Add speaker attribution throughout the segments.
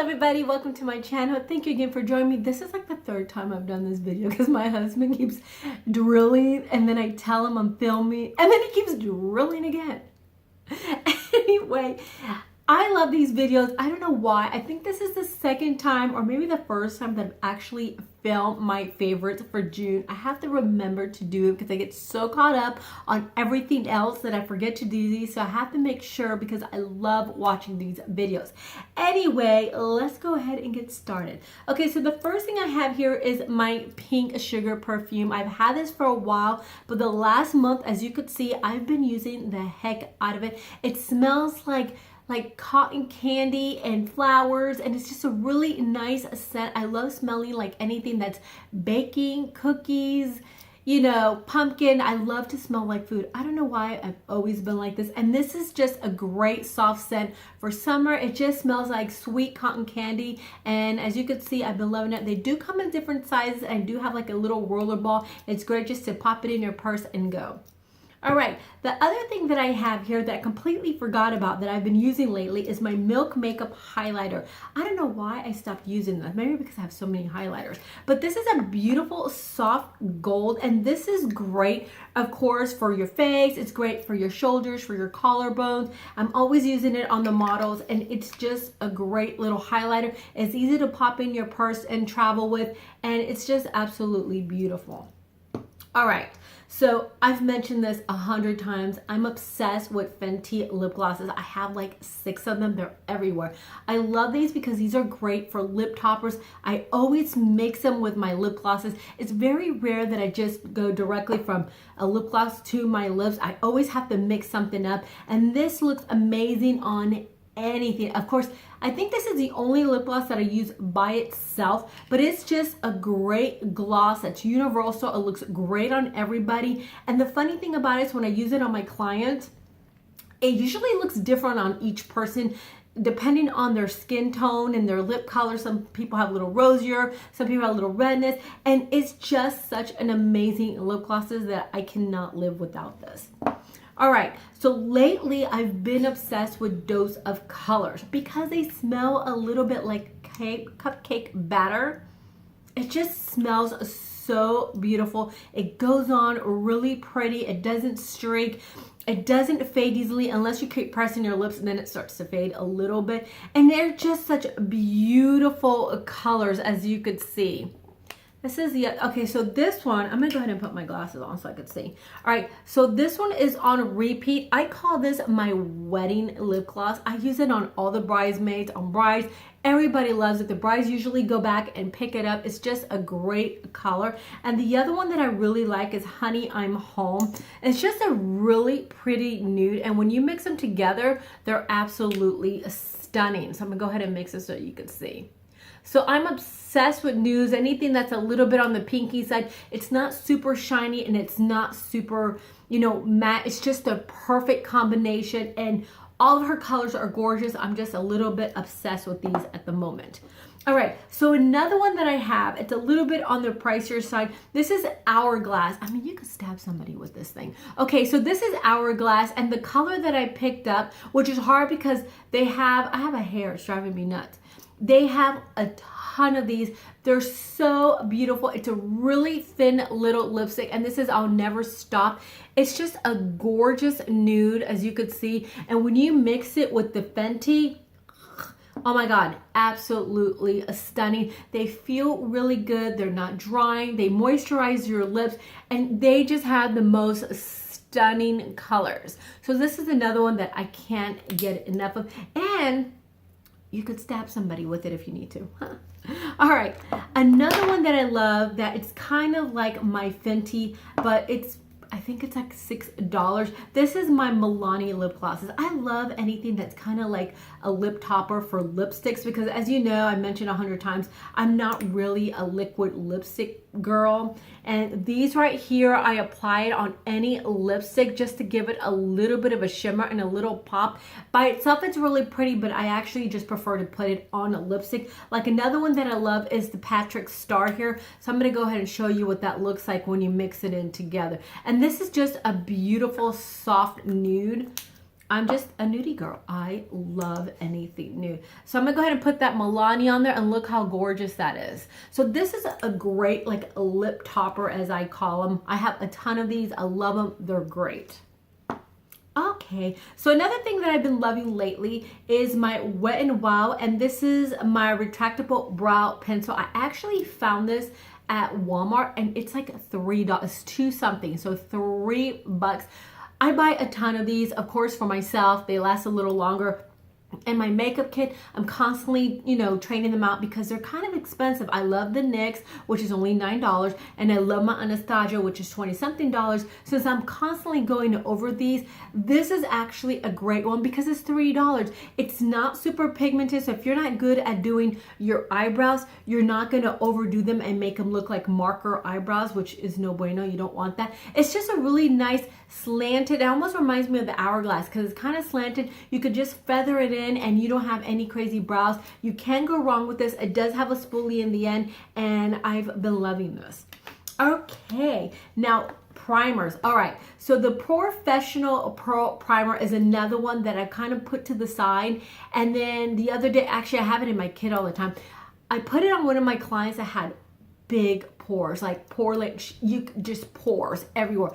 Speaker 1: everybody, welcome to my channel. Thank you again for joining me. This is like the third time I've done this video because my husband keeps drilling and then I tell him I'm filming and then he keeps drilling again. Anyway, I love these videos. I don't know why. I think this is the second time or maybe the first time that I've actually filmed my favorites for June. I have to remember to do it because I get so caught up on everything else that I forget to do these. So I have to make sure because I love watching these videos. Anyway, let's go ahead and get started. Okay, so the first thing I have here is my pink sugar perfume. I've had this for a while, but the last month, as you could see, I've been using the heck out of it. It smells like cotton candy and flowers, and it's just a really nice scent. I love smelling like anything that's baking, cookies, you know, pumpkin. I love to smell like food. I don't know why, I've always been like this. And this is just a great soft scent for summer. It just smells like sweet cotton candy. And as you can see, I've been loving it. They do come in different sizes and do have like a little roller ball. It's great just to pop it in your purse and go. All right, the other thing that I have here that I completely forgot about that I've been using lately is my Milk Makeup Highlighter. I don't know why I stopped using that. Maybe because I have so many highlighters. But this is a beautiful soft gold, and this is great, of course, for your face. It's great for your shoulders, for your collarbones. I'm always using it on the models, and it's just a great little highlighter. It's easy to pop in your purse and travel with, and it's just absolutely beautiful. All right, so I've mentioned this 100 times. I'm obsessed with Fenty lip glosses. I have like 6 of them. They're everywhere. I love these because these are great for lip toppers. I always mix them with my lip glosses. It's very rare that I just go directly from a lip gloss to my lips. I always have to mix something up, and this looks amazing on anything. Of course, I think this is the only lip gloss that I use by itself, but it's just a great gloss that's universal. It looks great on everybody. And the funny thing about it is when I use it on my clients, it usually looks different on each person depending on their skin tone and their lip color. Some people have a little rosier, some people have a little redness, and it's just such an amazing lip glosses that I cannot live without this. All right, so lately I've been obsessed with Dose of Colors because they smell a little bit like cupcake batter. It just smells so beautiful. It goes on really pretty. It doesn't streak. It doesn't fade easily unless you keep pressing your lips, and then it starts to fade a little bit. And they're just such beautiful colors, as you could see. This is the, okay, so this one, I'm gonna go ahead and put my glasses on so I could see. All right, so this one is on repeat. I call this my wedding lip gloss. I use it on all the bridesmaids, on brides. Everybody loves it. The brides usually go back and pick it up. It's just a great color. And the other one that I really like is Honey, I'm Home. It's just a really pretty nude. And when you mix them together, they're absolutely stunning. So I'm gonna go ahead and mix this so you can see. So I'm obsessed with nudes, anything that's a little bit on the pinky side. It's not super shiny and it's not super, you know, matte. It's just a perfect combination, and all of her colors are gorgeous. I'm just a little bit obsessed with these at the moment. All right, so another one that I have, it's a little bit on the pricier side. This is Hourglass. I mean, you could stab somebody with this thing. Okay, so this is Hourglass, and the color that I picked up, which is hard because I have a hair, it's driving me nuts. They have a ton of these. They're so beautiful. It's a really thin little lipstick, and this is I'll Never Stop. It's just a gorgeous nude, as you could see. And when you mix it with the Fenty, oh my God, absolutely stunning. They feel really good. They're not drying. They moisturize your lips, and they just have the most stunning colors. So this is another one that I can't get enough of. And you could stab somebody with it if you need to. All right, another one that I love that it's kind of like my Fenty, but I think it's like $6. This is my Milani lip glosses. I love anything that's kind of like a lip topper for lipsticks because, as you know, I mentioned 100 times, I'm not really a liquid lipstick girl. And these right here, I apply it on any lipstick just to give it a little bit of a shimmer and a little pop. By itself, it's really pretty, but I actually just prefer to put it on a lipstick. Like another one that I love is the Patrick Starr here. So I'm gonna go ahead and show you what that looks like when you mix it in together. And this is just a beautiful, soft nude. I'm just a nudie girl. I love anything nude. So I'm gonna go ahead and put that Milani on there, and look how gorgeous that is. So this is a great like lip topper, as I call them. I have a ton of these. I love them. They're great. Okay, so another thing that I've been loving lately is my Wet n Wild, and this is my retractable brow pencil. I actually found this at Walmart, and it's like $3, two something, so $3. I buy a ton of these, of course, for myself. They last a little longer. And my makeup kit, I'm constantly, you know, training them out because they're kind of expensive. I love the NYX, which is only $9, and I love my Anastasia, which is $20-something. Since I'm constantly going over these, this is actually a great one because it's $3. It's not super pigmented, so if you're not good at doing your eyebrows, you're not going to overdo them and make them look like marker eyebrows, which is no bueno. You don't want that. It's just a really nice slanted, it almost reminds me of the Hourglass because it's kind of slanted. You could just feather it in and you don't have any crazy brows. You can't go wrong with this. It does have a spoolie in the end, and I've been loving this. Okay, now primers. All right, so the Porefessional Pearl Primer is another one that I kind of put to the side. And then the other day, actually I have it in my kit all the time. I put it on one of my clients that had big pores, like you just pores everywhere.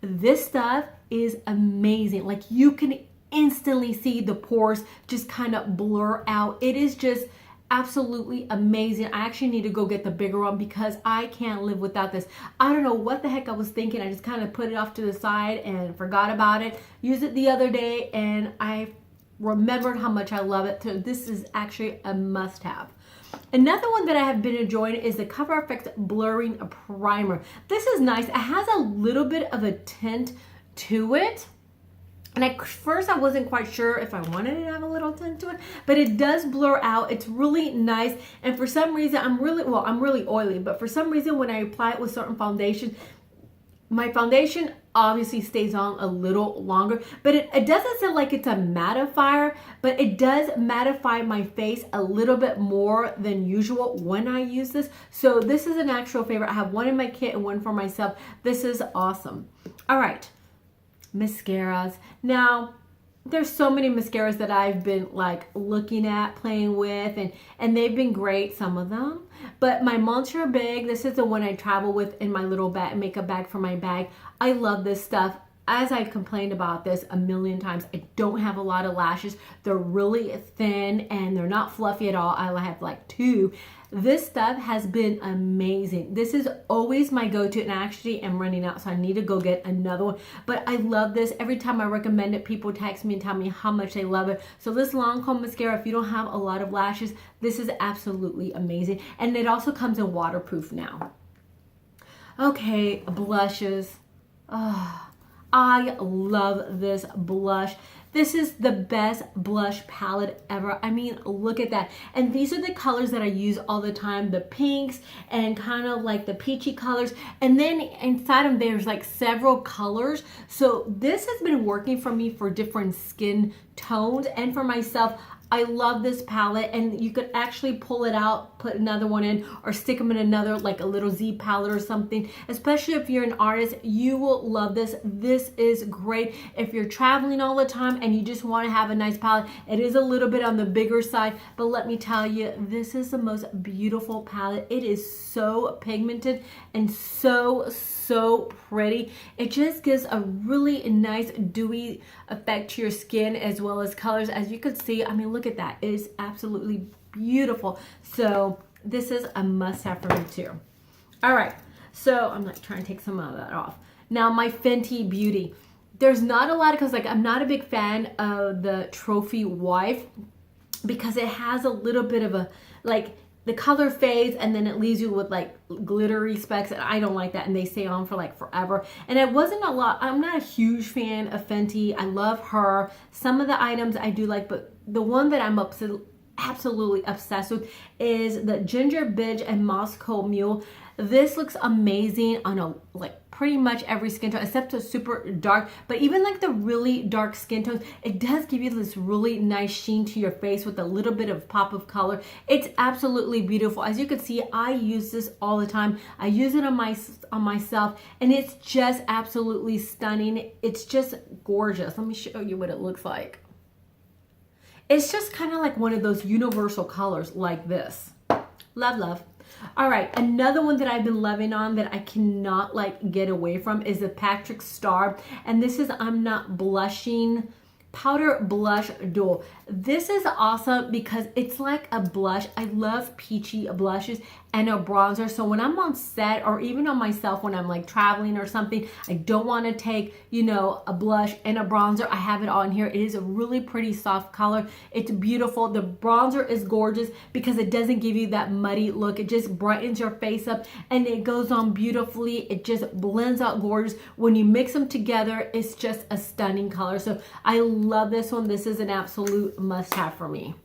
Speaker 1: This stuff is amazing. Like you can instantly see the pores just kind of blur out. It is just absolutely amazing. I actually need to go get the bigger one because I can't live without this. I don't know what the heck I was thinking. I just kind of put it off to the side and forgot about it. Used it the other day and I remembered how much I love it. So this is actually a must-have. Another one that I have been enjoying is the Cover FX Blurring Primer. This is nice. It has a little bit of a tint to it. And at first I wasn't quite sure if I wanted it to have a little tint to it, but it does blur out. It's really nice. And for some reason, I'm really oily, but for some reason when I apply it with certain foundation, my foundation obviously stays on a little longer, but it doesn't sound like it's a mattifier, but it does mattify my face a little bit more than usual when I use this. So this is an actual favorite. I have one in my kit and one for myself. This is awesome. All right, mascaras. Now, there's so many mascaras that I've been like looking at, playing with, and they've been great, some of them. But my Monster bag, this is the one I travel with in my little bag, makeup bag for my bag. I love this stuff. As I've complained about this a million times, I don't have a lot of lashes. They're really thin and they're not fluffy at all. I have like two. This stuff has been amazing. This is always my go-to, and I actually am running out, so I need to go get another one. But I love this. Every time I recommend it, people text me and tell me how much they love it. So this Lancome mascara, if you don't have a lot of lashes, this is absolutely amazing. And it also comes in waterproof now. Okay, blushes. Oh, I love this blush. This is the best blush palette ever. I mean, look at that. And these are the colors that I use all the time. The pinks and kind of like the peachy colors. And then inside them, there's like several colors. So this has been working for me for different skin tones and for myself. I love this palette, and you could actually pull it out, put another one in, or stick them in another, like a little Z palette or something. Especially if you're an artist, you will love this. This is great if you're traveling all the time and you just want to have a nice palette. It is a little bit on the bigger side, but let me tell you, this is the most beautiful palette. It is so pigmented and so pretty. It just gives a really nice dewy effect to your skin as well as colors. As you can see, I mean, look at that. It is absolutely beautiful. So this is a must-have for me too. All right, so I'm like trying to take some of that off. Now my Fenty Beauty. There's not a lot, because like I'm not a big fan of the Trophy Wife because it has a little bit of a like, the color fades and then it leaves you with like glittery specks, and I don't like that, and they stay on for like forever. And it wasn't a lot. I'm not a huge fan of Fenty. I love her. Some of the items I do like, but the one that I'm absolutely obsessed with is the Ginger Binge and Mosc Mule. This looks amazing on a like pretty much every skin tone except the super dark, but even like the really dark skin tones, it does give you this really nice sheen to your face with a little bit of pop of color. It's absolutely beautiful. As you can see, I use this all the time. I use it on myself, and it's just absolutely stunning. It's just gorgeous. Let me show you what it looks like. It's just kind of like one of those universal colors like this. Love, love. All right, another one that I've been loving on that I cannot like get away from is the Patrick Starr, and this is I'm Not Blushing Powder Blush Dual. This is awesome because it's like a blush. I love peachy blushes and a bronzer. So when I'm on set or even on myself when I'm like traveling or something, I don't want to take, you know, a blush and a bronzer. I have it on here. It is a really pretty soft color. It's beautiful. The bronzer is gorgeous because it doesn't give you that muddy look. It just brightens your face up and it goes on beautifully. It just blends out gorgeous. When you mix them together, it's just a stunning color. So I love this one. This is an absolute must-have for me.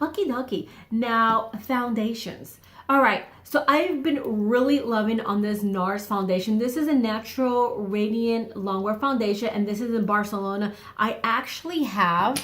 Speaker 1: Okie dokie. Now, foundations. All right, so I've been really loving on this Nars foundation. This is a natural radiant longwear foundation, and this is in Barcelona. I actually have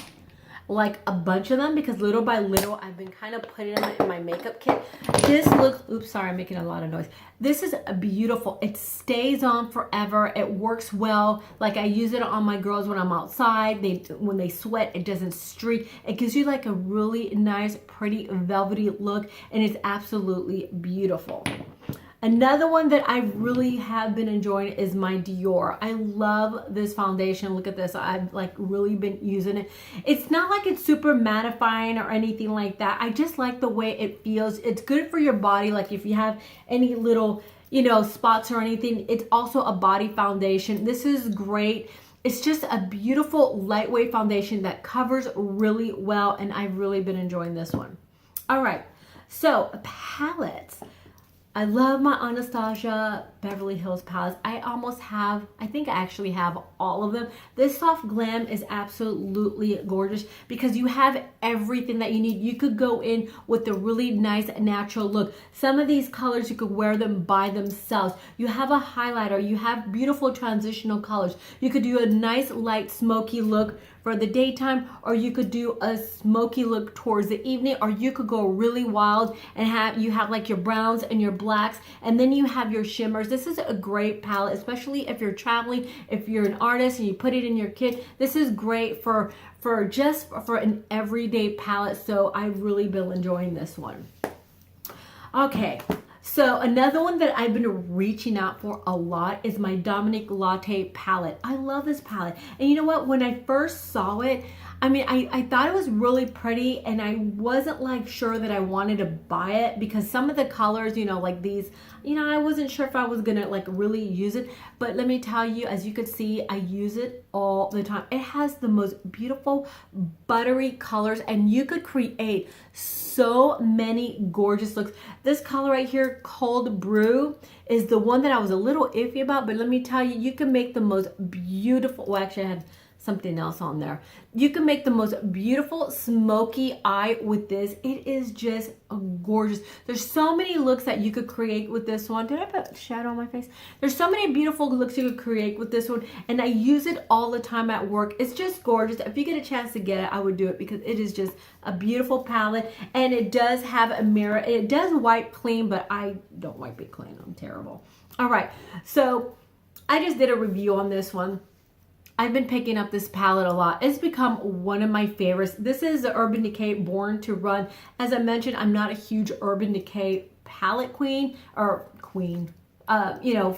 Speaker 1: like a bunch of them because little by little I've been kind of putting them in my makeup kit. This looks, oops, sorry, I'm making a lot of noise. This is beautiful. It stays on forever. It works well. Like I use it on my girls when I'm outside. When they sweat, it doesn't streak. It gives you like a really nice, pretty velvety look, and it's absolutely beautiful. Another one that I really have been enjoying is my Dior. I love this foundation. Look at this. I've like really been using it. It's not like it's super mattifying or anything like that. I just like the way it feels. It's good for your body. Like if you have any little, you know, spots or anything, it's also a body foundation. This is great. It's just a beautiful lightweight foundation that covers really well, and I've really been enjoying this one. All right, so palettes. I love my Anastasia Beverly Hills palettes. I think I actually have all of them. This soft glam is absolutely gorgeous because you have everything that you need. You could go in with a really nice natural look. Some of these colors, you could wear them by themselves. You have a highlighter. You have beautiful transitional colors. You could do a nice light smoky look for the daytime, or you could do a smoky look towards the evening, or you could go really wild and have like your browns and your blacks, and then you have your shimmers. This is a great palette, especially if you're traveling, if you're an artist and you put it in your kit. This is great for an everyday palette, so I've really been enjoying this one. Okay. So another one that I've been reaching out for a lot is my Dominique Platte palette. I love this palette. And you know what? When I first saw it, I mean, I thought it was really pretty, and I wasn't like sure that I wanted to buy it because some of the colors, you know, like these, you know, I wasn't sure if I was gonna like really use it. But let me tell you, as you can see, I use it all the time. It has the most beautiful buttery colors, and you could create so many gorgeous looks. This color right here, Cold Brew, is the one that I was a little iffy about, but let me tell you, you can make the most beautiful, well, actually I had something else on there. You can make the most beautiful smoky eye with this. It is just gorgeous. There's so many looks that you could create with this one. Did I put shadow on my face? There's so many beautiful looks you could create with this one, and I use it all the time at work. It's just gorgeous. If you get a chance to get it, I would do it because it is just a beautiful palette, and it does have a mirror. It does wipe clean, but I don't wipe it clean. I'm terrible. All right, so I just did a review on this one. I've been picking up this palette a lot. It's become one of my favorites. This is the Urban Decay Born to Run. As I mentioned, I'm not a huge Urban Decay palette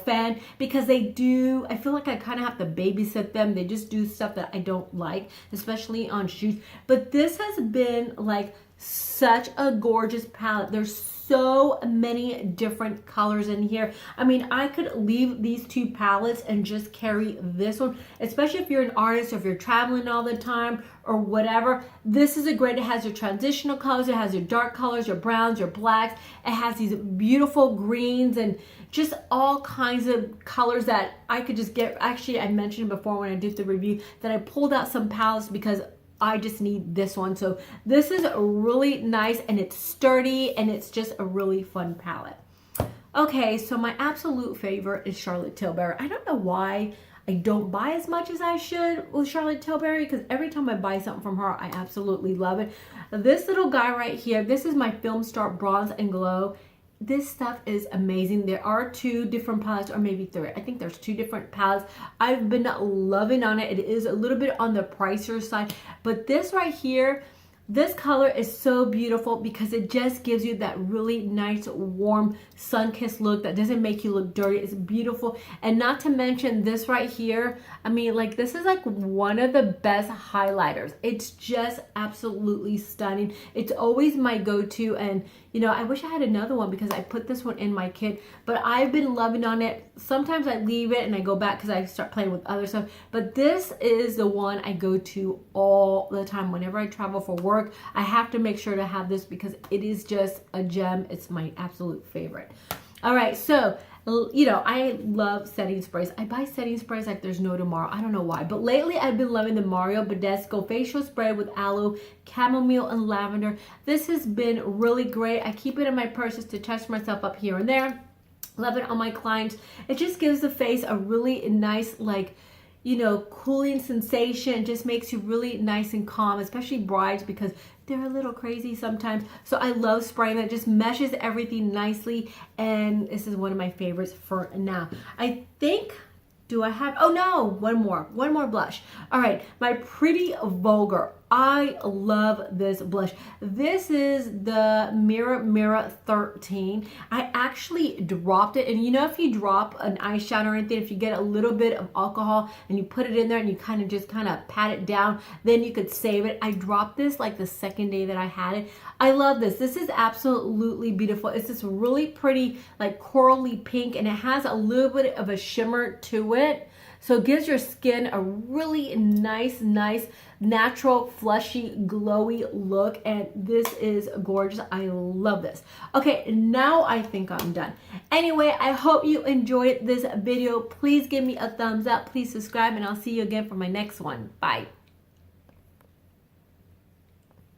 Speaker 1: fan, because they do, I feel like I kind of have to babysit them. They just do stuff that I don't like, especially on shoes. But this has been like such a gorgeous palette. There's so many different colors in here. I mean, I could leave these two palettes and just carry this one, especially if you're an artist or if you're traveling all the time or whatever. This is a great, it has your transitional colors, it has your dark colors, your browns, your blacks. It has these beautiful greens and just all kinds of colors that I could just get. Actually, I mentioned before when I did the review that I pulled out some palettes because I just need this one. So this is really nice, and it's sturdy, and it's just a really fun palette. Okay, so my absolute favorite is Charlotte Tilbury. I don't know why I don't buy as much as I should with Charlotte Tilbury, because every time I buy something from her, I absolutely love it. This little guy right here, this is my Film Star Bronze and Glow. This stuff is amazing. There are 2 different palettes, or maybe 3. I think there's 2 different palettes. I've been loving on it. It is a little bit on the pricier side, but this right here, this color is so beautiful because it just gives you that really nice, warm, sun-kissed look that doesn't make you look dirty. It's beautiful. And not to mention this right here. I mean, like, this is like one of the best highlighters. It's just absolutely stunning. It's always my go-to. And, you know, I wish I had another one because I put this one in my kit. But I've been loving on it. Sometimes I leave it and I go back because I start playing with other stuff. But this is the one I go to all the time. Whenever I travel for work, I have to make sure to have this because it is just a gem. It's my absolute favorite. All right, so, you know, I love setting sprays. I buy setting sprays like there's no tomorrow. I don't know why. But lately, I've been loving the Mario Badescu facial spray with aloe, chamomile, and lavender. This has been really great. I keep it in my purse just to touch myself up here and there. Love it on my clients. It just gives the face a really nice, like, you know, cooling sensation. It just makes you really nice and calm, especially brides, because they're a little crazy sometimes. So I love spraying that. It just meshes everything nicely, and this is one of my favorites for now. I think, do I have, oh no, one more blush. All right, my Pretty Vulgar. I love this blush. This is the Mirror 13. I actually dropped it, and you know, if you drop an eyeshadow or anything, if you get a little bit of alcohol and you put it in there and you kind of pat it down, then you could save it. I dropped this like the second day that I had it. I love this. This is absolutely beautiful. It's this really pretty, like, corally pink, and it has a little bit of a shimmer to it. So it gives your skin a really nice, natural, fleshy, glowy look. And this is gorgeous. I love this. Okay, now I think I'm done. Anyway, I hope you enjoyed this video. Please give me a thumbs up. Please subscribe, and I'll see you again for my next one. Bye.